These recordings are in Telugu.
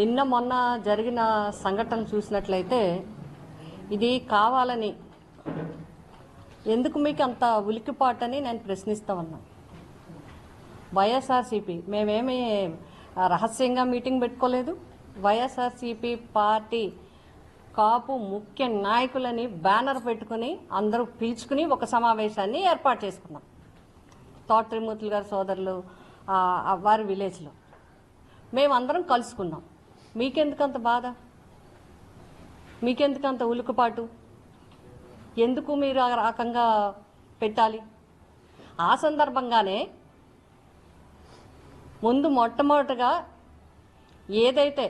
నిన్న మొన్న జరిగిన సంఘటన చూసినట్లయితే ఇది కావాలని ఎందుకు మీకు అంత ఉలికిపాటని నేను ప్రశ్నిస్తా ఉన్నా. వైఎస్ఆర్సీపీ మేమేమి రహస్యంగా మీటింగ్ పెట్టుకోలేదు. వైఎస్ఆర్సీపీ పార్టీ కాపు ముఖ్య నాయకులని బ్యానర్ పెట్టుకుని అందరూ పిలుచుకుని ఒక సమావేశాన్ని ఏర్పాటు చేసుకున్నాం. తోట త్రిమూర్తులు గారి సోదరులు వారి విలేజ్లో మేమందరం కలుసుకున్నాం. మీకెందుకు అంత బాధ? మీకెందుకు అంత ఉలుకుపాటు? ఎందుకు మీరు ఆ రకంగా పెట్టాలి? ఆ సందర్భంగానే ముందు మొట్టమొదటిగా ఏదైతే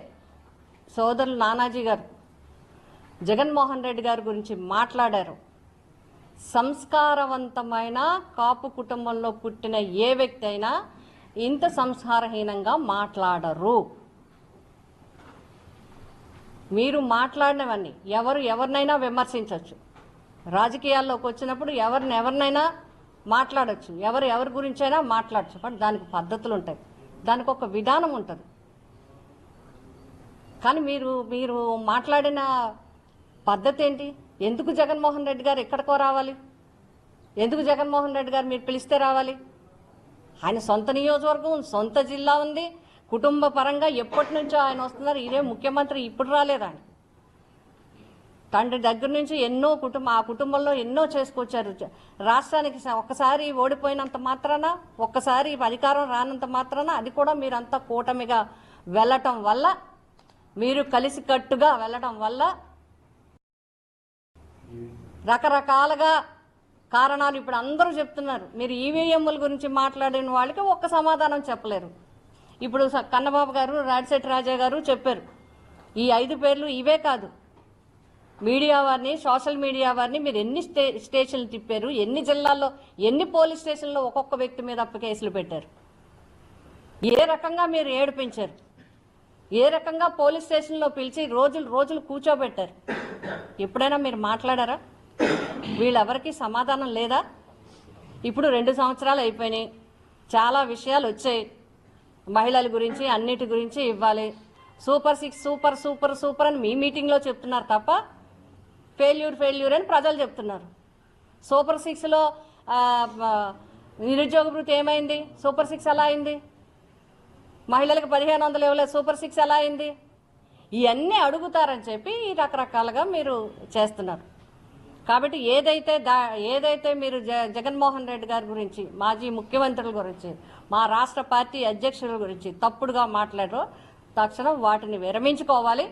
సోదరులు నానాజీ గారు జగన్మోహన్ రెడ్డి గారి గురించి మాట్లాడారో, సంస్కారవంతమైన కాపు కుటుంబంలో పుట్టిన ఏ వ్యక్తి అయినా ఇంత సంస్కారహీనంగా మాట్లాడరు. మీరు మాట్లాడినవన్నీ ఎవరినైనా విమర్శించవచ్చు. రాజకీయాల్లోకి వచ్చినప్పుడు ఎవరినైనా మాట్లాడచ్చు, ఎవరి గురించైనా మాట్లాడచ్చు. బట్ దానికి పద్ధతులు ఉంటాయి, దానికి ఒక విధానం ఉంటుంది. కానీ మీరు మాట్లాడిన పద్ధతి ఏంటి? ఎందుకు జగన్మోహన్ రెడ్డి గారు ఎక్కడికో రావాలి? ఎందుకు జగన్మోహన్ రెడ్డి గారు మీరు పిలిస్తే రావాలి? ఆయన సొంత నియోజకవర్గం, సొంత జిల్లా ఉంది. కుటుంబ పరంగా ఎప్పటి నుంచో ఆయన వస్తున్నారు. ఇదే ముఖ్యమంత్రి ఇప్పుడు రాలేదు. ఆయన తండ్రి దగ్గర నుంచి ఆ కుటుంబంలో ఎన్నో చేసుకొచ్చారు. రాష్ట్రానికి ఒక్కసారి ఓడిపోయినంత మాత్రాన, ఒక్కసారి అధికారం రానంత మాత్రాన, అది కూడా మీరంతా కూటమిగా వెళ్ళటం వల్ల, మీరు కలిసికట్టుగా వెళ్ళటం వల్ల రకరకాలుగా కారణాలు ఇప్పుడు అందరూ చెప్తున్నారు. మీరు ఈవీఎంల గురించి మాట్లాడిన వాళ్ళకి ఒక్క సమాధానం చెప్పలేరు. ఇప్పుడు కన్నబాబు గారు, రాజశేఖర రాజా గారు చెప్పారు. ఈ 5 పేర్లు ఇవే కాదు, మీడియా వారిని, సోషల్ మీడియా వారిని మీరు ఎన్ని స్టేషన్లు తిప్పారు, ఎన్ని జిల్లాల్లో, ఎన్ని పోలీస్ స్టేషన్లో ఒక్కొక్క వ్యక్తి మీద కేసులు పెట్టారు, ఏ రకంగా మీరు ఏడిపించారు, ఏ రకంగా పోలీస్ స్టేషన్లో పిలిచి రోజులు కూర్చోబెట్టారు. ఎప్పుడైనా మీరు మాట్లాడారా? వీళ్ళెవరికి సమాధానం లేదా? ఇప్పుడు 2 సంవత్సరాలు అయిపోయినాయి, చాలా విషయాలు వచ్చాయి. మహిళల గురించి, అన్నిటి గురించి ఇవ్వాలి. సూపర్ 6 సూపర్ సూపర్ సూపర్ అని మీ మీటింగ్లో చెప్తున్నారు తప్ప ఫెయిల్యూర్ అని ప్రజలు చెప్తున్నారు. సూపర్ 6లో నిరుద్యోగ భృతి ఏమైంది? సూపర్ 6 ఎలా అయింది? మహిళలకు 1500 ఇవ్వలేదు, సూపర్ 6 ఎలా అయింది? ఇవన్నీ అడుగుతారని చెప్పి రకరకాలుగా మీరు చేస్తున్నారు. కాబట్టి ఏదైతే మీరు జగన్మోహన్ రెడ్డి గారి గురించి, మాజీ ముఖ్యమంత్రుల గురించి, మా రాష్ట్ర పార్టీ అధ్యక్షుల గురించి తప్పుడుగా మాట్లాడారో తక్షణం వాటిని విరమించుకోవాలి.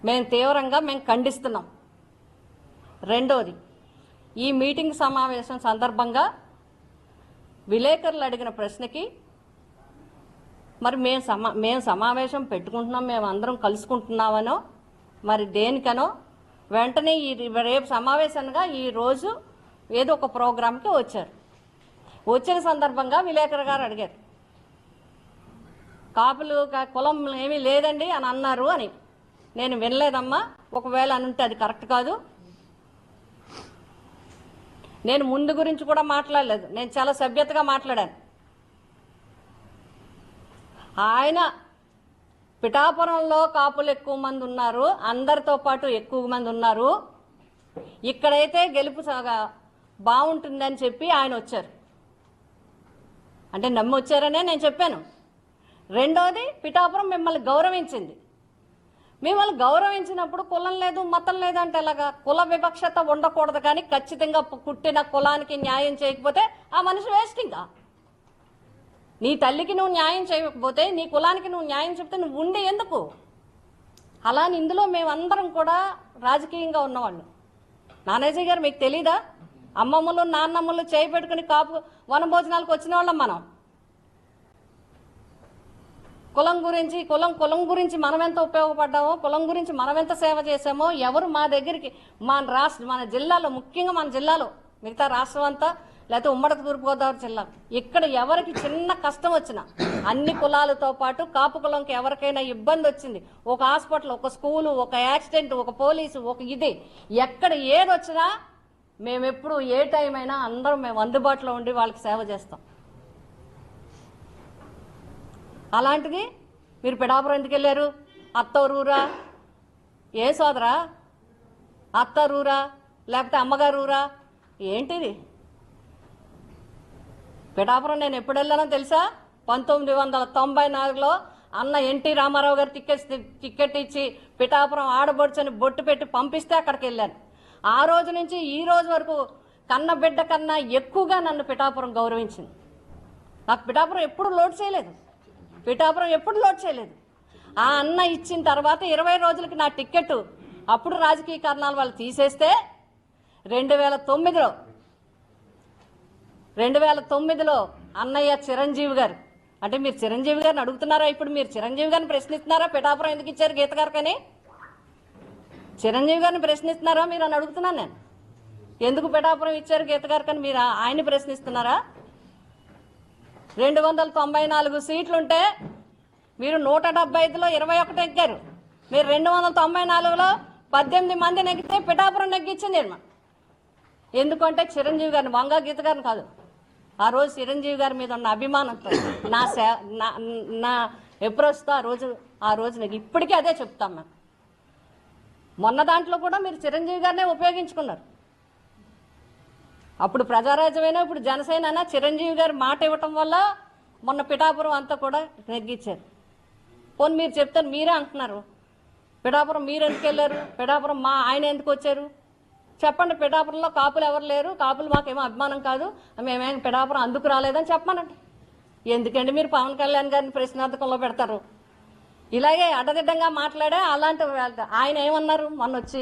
మేము తీవ్రంగా ఖండిస్తున్నాం. రెండోది, ఈ మీటింగ్ సమావేశం సందర్భంగా విలేకరులు అడిగిన ప్రశ్నకి మరి మేము సమావేశం పెట్టుకుంటున్నాం, మేము అందరం కలుసుకుంటున్నామనో మరి దేనికనో వెంటనే రేపు సమావేశంగా ఈరోజు ఏదో ఒక ప్రోగ్రాంకి వచ్చారు. వచ్చిన సందర్భంగా విలేకరు గారు అడిగారు, కాపులు కులం ఏమీ లేదండి అని అన్నారు అని. నేను వినలేదమ్మా, ఒకవేళ అని ఉంటే అది కరెక్ట్ కాదు. నేను ముందు గురించి కూడా మాట్లాడలేదు, నేను చాలా సభ్యతగా మాట్లాడాను. ఆయన పిఠాపురంలో కాపులు ఎక్కువ మంది ఉన్నారు, అందరితో పాటు ఎక్కువ మంది ఉన్నారు, ఇక్కడైతే గెలుపు బాగుంటుందని చెప్పి ఆయన వచ్చారు. అంటే నమ్మి వచ్చారనే నేను చెప్పాను. రెండోది, పిఠాపురం మిమ్మల్ని గౌరవించింది. మిమ్మల్ని గౌరవించినప్పుడు కులం లేదు, మతం లేదు అంటే ఎలాగా? కుల వివక్షత ఉండకూడదు, కానీ ఖచ్చితంగా పుట్టిన కులానికి న్యాయం చేయకపోతే ఆ మనిషి వేస్ట్. ఇంకా నీ తల్లికి నువ్వు న్యాయం చేయకపోతే, నీ కులానికి నువ్వు న్యాయం చెప్తే నువ్వు ఉండి ఎందుకు? అలాని ఇందులో మేమందరం కూడా రాజకీయంగా ఉన్నవాళ్ళు. నానాజీ గారు మీకు తెలీదా? అమ్మమ్మలు నాన్నమ్మలు చేయి పెట్టుకుని కాపు వనభోజనాలకు వచ్చిన వాళ్ళం మనం. కులం గురించి మనం ఎంత ఉపయోగపడ్డామో, కులం గురించి మనం ఎంత సేవ చేసామో, ఎవరు మా దగ్గరికి మన జిల్లాలో, ముఖ్యంగా మన జిల్లాలో, మిగతా రాష్ట్రం అంతా లేకపోతే ఉమ్మడి తూర్పుగోదావరి జిల్లా, ఇక్కడ ఎవరికి చిన్న కష్టం వచ్చినా, అన్ని కులాలతో పాటు కాపు కులంకి ఎవరికైనా ఇబ్బంది వచ్చింది, ఒక హాస్పిటల్, ఒక స్కూలు, ఒక యాక్సిడెంట్, ఒక పోలీసు, ఒక ఇది, ఎక్కడ ఏది వచ్చినా మేమెప్పుడు ఏ టైం అయినా అందరం మేము అందుబాటులో ఉండి వాళ్ళకి సేవ చేస్తాం. అలాంటిది మీరు పిఠాపురం ఎందుకు వెళ్ళారు? అత్తూరురా? ఏ సోదరా? అత్తరూరా లేకపోతే అమ్మగారూరా? ఏంటిది? పిఠాపురం నేను ఎప్పుడు వెళ్ళానో తెలుసా? 1994లో అన్న ఎన్టీ రామారావు గారు టికెట్ ఇచ్చి పిఠాపురం ఆడబడుచని బొట్టు పెట్టి పంపిస్తే అక్కడికి వెళ్ళాను. ఆ రోజు నుంచి ఈ రోజు వరకు కన్న బిడ్డ కన్నా ఎక్కువగా నన్ను పిఠాపురం గౌరవించింది. నాకు పిఠాపురం ఎప్పుడు లోడ్ చేయలేదు. పిఠాపురం ఎప్పుడు లోడ్ చేయలేదు. ఆ అన్న ఇచ్చిన తర్వాత 20 రోజులకి నా టిక్కెట్ అప్పుడు రాజకీయ కారణాల వాళ్ళు తీసేస్తే 2009లో అన్నయ్య చిరంజీవి గారు, అంటే మీరు చిరంజీవి గారిని అడుగుతున్నారా? ఇప్పుడు మీరు చిరంజీవి గారిని ప్రశ్నిస్తున్నారా? పిఠాపురం ఎందుకు ఇచ్చారు గీత గారికని చిరంజీవి గారిని ప్రశ్నిస్తున్నారా మీరు అని అడుగుతున్నాను నేను. ఎందుకు పిఠాపురం ఇచ్చారు గీత గారికని మీరు ఆయన్ని ప్రశ్నిస్తున్నారా? 294 సీట్లుంటే మీరు 175లో 21 ఎక్కారు. మీరు 294లో 18 మంది నెగ్గితే పిఠాపురం నెగ్గించింది. ఎందుకంటే చిరంజీవి గారిని, వంగా గీత గారిని కాదు, ఆ రోజు చిరంజీవి గారి మీద ఉన్న అభిమానంతో నా ఎప్రోచ్తో ఆ రోజు నాకు ఇప్పటికీ అదే చెప్తాం. మేము మొన్న దాంట్లో కూడా మీరు చిరంజీవి గారినే ఉపయోగించుకున్నారు. అప్పుడు ప్రజారాజ్యమైనా ఇప్పుడు జనసేన చిరంజీవి గారు మాట ఇవ్వటం వల్ల మొన్న పిఠాపురం అంతా కూడా నెగ్గించారు. పోనీ మీరు చెప్తారు, మీరే అంటున్నారు పిఠాపురం మీరు ఎందుకు వెళ్ళారు, పిఠాపురం ఆయన ఎందుకు వచ్చారు చెప్పండి. పిఠాపురంలో కాపులు ఎవరు లేరు, కాపులు మాకేమో అభిమానం కాదు, మేమేం పిఠాపురం అందుకు రాలేదని చెప్పమనండి. ఎందుకండి మీరు పవన్ కళ్యాణ్ గారిని ప్రశ్నార్థకంలో పెడతారు? ఇలాగే అడ్డదిడ్డంగా మాట్లాడే అలాంటి ఆయన ఏమన్నారు? మొన్న వచ్చి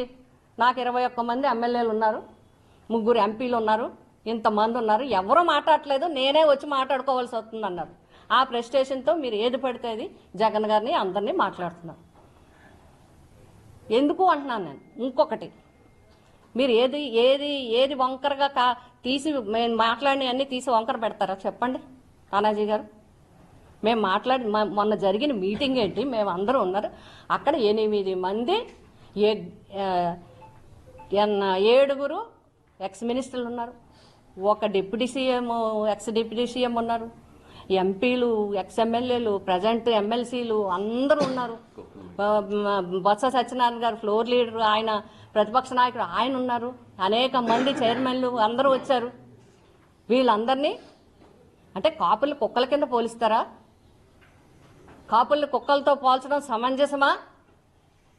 నాకు 21 మంది ఎమ్మెల్యేలు ఉన్నారు, 3 ఎంపీలు ఉన్నారు, ఇంతమంది ఉన్నారు, ఎవరూ మాట్లాడట్లేదు, నేనే వచ్చి మాట్లాడుకోవాల్సి వస్తుంది అన్నారు. ఆ ప్రెస్టేషన్తో మీరు ఏది పడితే అది జగన్ గారిని అందరినీ మాట్లాడుతున్నారు. ఎందుకు అంటున్నాను నేను. ఇంకొకటి, మీరు ఏది వంకరగా తీసి మేము మాట్లాడిన అన్నీ తీసి వంకర పెడతారా చెప్పండి తానాజీ గారు? మేము మాట్లాడి మొన్న జరిగిన మీటింగ్ ఏంటి? మేము అందరూ ఉన్నారు అక్కడ. 8 మంది 7 ఎక్స్ మినిస్టర్లు ఉన్నారు, 1 deputy CM, X deputy CM ఉన్నారు, ఎంపీలు, ఎక్స్ ఎమ్మెల్యేలు, ప్రజెంట్ ఎమ్మెల్సీలు అందరూ ఉన్నారు. బొత్స సత్యనారాయణ గారు ఫ్లోర్ లీడర్, ఆయన ప్రతిపక్ష నాయకుడు ఆయన ఉన్నారు, అనేక మంది చైర్మన్లు అందరూ వచ్చారు. వీళ్ళందరినీ అంటే కాపులు కుక్కల కింద పోలిస్తారా? కాపుల్ని కుక్కలతో పోల్చడం సమంజసమా?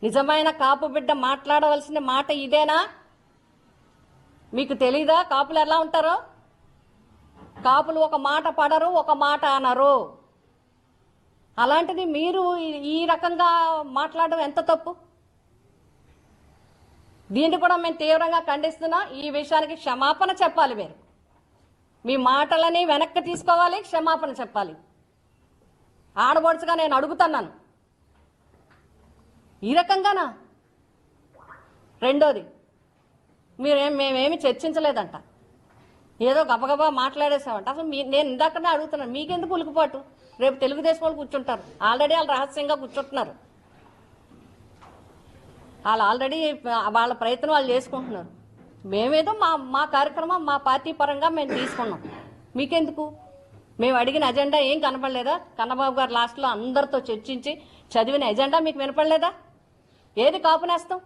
నిజమైన కాపు బిడ్డ మాట్లాడవలసిన మాట ఇదేనా? మీకు తెలీదా కాపులు ఎలా ఉంటారో? కాపులు ఒక మాట పడరు, ఒక మాట అనరు. అలాంటిది మీరు ఈ రకంగా మాట్లాడడం ఎంత తప్పు? దీన్ని కూడా మేము తీవ్రంగా ఖండిస్తున్నా. ఈ విషయానికి క్షమాపణ చెప్పాలి. మీరు మీ మాటలని వెనక్కి తీసుకోవాలి, క్షమాపణ చెప్పాలి. ఆడబడుచుగా నేను అడుగుతున్నాను, ఈ రకంగానా? రెండోది, మేమేమి చర్చించలేదంట, ఏదో గబగబా మాట్లాడేసామంట. అసలు నేను ఇందాకనే అడుగుతున్నాను, మీకెందుకు ఉలికిపాటు? రేపు తెలుగుదేశం వాళ్ళు కూర్చుంటారు, ఆల్రెడీ వాళ్ళు రహస్యంగా కూర్చుంటున్నారు, వాళ్ళు ఆల్రెడీ వాళ్ళ ప్రయత్నం వాళ్ళు చేసుకుంటున్నారు. మేమేదో మా కార్యక్రమం మా పార్టీ పరంగా మేము తీసుకున్నాం, మీకెందుకు? మేము అడిగిన ఎజెండా ఏం కనపడలేదా? కన్నబాబు గారు లాస్ట్లో అందరితో చర్చించి చదివిన ఎజెండా మీకు వినపడలేదా? ఏది కాపు నేస్తాం,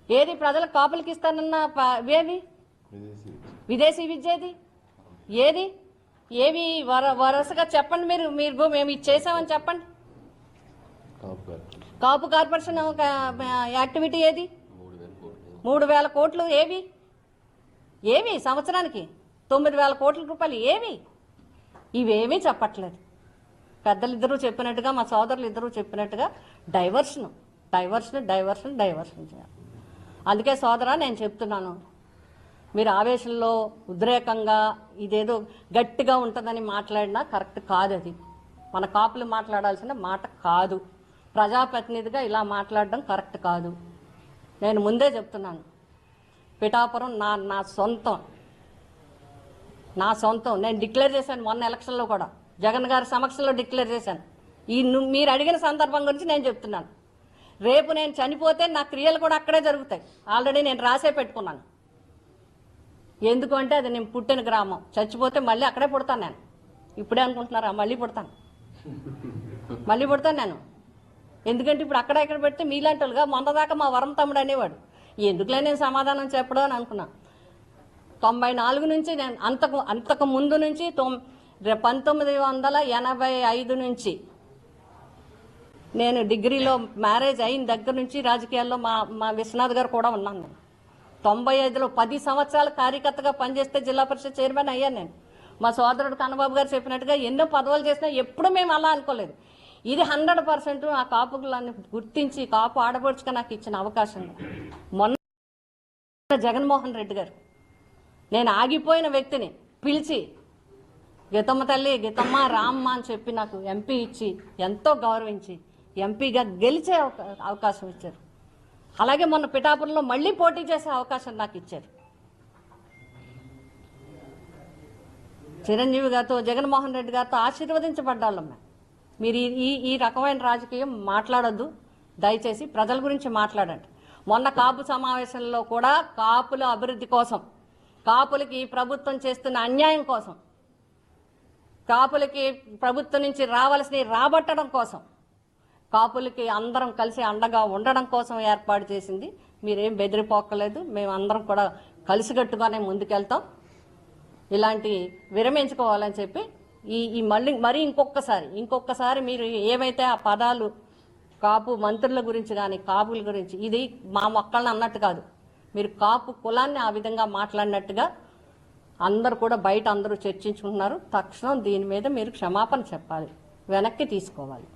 ఏది ప్రజలకు కాపులకి ఇస్తానన్న ఏవి విదేశీ విద్య ఏది ఏవి వరుసగా చెప్పండి. మీరు మేము ఇది చేసామని చెప్పండి. కాపు కార్పొరేషన్ యాక్టివిటీ ఏది? 3,000 కోట్లు ఏవి సంవత్సరానికి 9,000 కోట్ల రూపాయలు ఏవి? ఇవేమీ చెప్పట్లేదు. పెద్దలిద్దరూ చెప్పినట్టుగా, మా సోదరులు ఇద్దరూ చెప్పినట్టుగా డైవర్షన్ చేయాలి. అందుకే సోదరా నేను చెప్తున్నాను, మీరు ఆవేశంలో ఉద్రేకంగా ఇదేదో గట్టిగా ఉంటుందని మాట్లాడినా కరెక్ట్ కాదు. అది మన కాపులు మాట్లాడాల్సిన మాట కాదు. ప్రజాప్రతినిధిగా ఇలా మాట్లాడడం కరెక్ట్ కాదు. నేను ముందే చెప్తున్నాను, పిఠాపురం నా సొంతం. నేను డిక్లేర్ చేశాను మొన్న ఎలక్షన్లో కూడా, జగన్ గారి సమక్షంలో డిక్లేర్ చేశాను. మీరు అడిగిన సందర్భం గురించి నేను చెప్తున్నాను. రేపు నేను చనిపోతే నా క్రియలు కూడా అక్కడే జరుగుతాయి. ఆల్రెడీ నేను రాసే పెట్టుకున్నాను. ఎందుకంటే అది నేను పుట్టిన గ్రామం. చచ్చిపోతే మళ్ళీ అక్కడే పుడతాను. నేను ఇప్పుడే అనుకుంటున్నారా మళ్ళీ పుడతాను? మళ్ళీ పుడతాను నేను. ఎందుకంటే ఇప్పుడు అక్కడ ఇక్కడ పెడితే మీలాంటి వాళ్ళుగా మొన్నదాకా మా వరం తమ్ముడు అనేవాడు. ఎందుకులే నేను సమాధానం చెప్పడం అని అనుకున్నా. 94 నుంచి నేను అంతకు ముందు నుంచి 1985 నుంచి నేను డిగ్రీలో మ్యారేజ్ అయిన దగ్గర నుంచి రాజకీయాల్లో మా విశ్వనాథ్ గారు కూడా ఉన్నాను. నేను 95లో 10 సంవత్సరాలు కార్యకర్తగా పనిచేస్తే జిల్లా పరిషత్ చైర్మన్ అయ్యాను నేను. మా సోదరుడు కన్నబాబు గారు చెప్పినట్టుగా ఎన్నో పదవులు చేసినా ఎప్పుడు మేము అలా అనుకోలేదు. ఇది 100% ఆ కాపులను గుర్తించి కాపు ఆడపడుచుగా నాకు ఇచ్చిన అవకాశం. మొన్న జగన్మోహన్ రెడ్డి గారు నేను ఆగిపోయిన వ్యక్తిని పిలిచి గీతమ్మ తల్లి, గీతమ్మ, రామ్మ అని చెప్పి నాకు ఎంపీ ఇచ్చి ఎంతో గౌరవించి ఎంపీగా గెలిచే అవకాశం ఇచ్చారు. అలాగే మొన్న పిఠాపురంలో మళ్ళీ పోటీ చేసే అవకాశం నాకు ఇచ్చారు. చిరంజీవి గారితో, జగన్మోహన్ రెడ్డి గారితో ఆశీర్వదించబడ్డాళ్ళం మేము. మీరు ఈ రకమైన రాజకీయం మాట్లాడొద్దు దయచేసి, ప్రజల గురించి మాట్లాడండి. మొన్న కాపు సమావేశంలో కూడా కాపుల అభివృద్ధి కోసం, కాపులకి ప్రభుత్వం చేస్తున్న అన్యాయం కోసం, కాపులకి ప్రభుత్వం నుంచి రావాల్సినవి రాబట్టడం కోసం, కాపులకి అందరం కలిసి అండగా ఉండడం కోసం ఏర్పాటు చేసింది. మీరేం బెదిరిపోక్కలేదు. మేమందరం కూడా కలిసికట్టుగానే ముందుకెళ్తాం. ఇలాంటి విరమించుకోవాలని చెప్పి ఈ మరీ ఇంకొకసారి మీరు ఏవైతే ఆ పదాలు కాపు మంత్రుల గురించి కానీ కాపుల గురించి, ఇది మా మొక్కల్ని అన్నట్టు కాదు, మీరు కాపు కులాన్ని ఆ విధంగా మాట్లాడినట్టుగా అందరూ కూడా బయట అందరూ చర్చించుకుంటున్నారు. తక్షణం దీని మీద మీరు క్షమాపణ చెప్పాలి, వెనక్కి తీసుకోవాలి.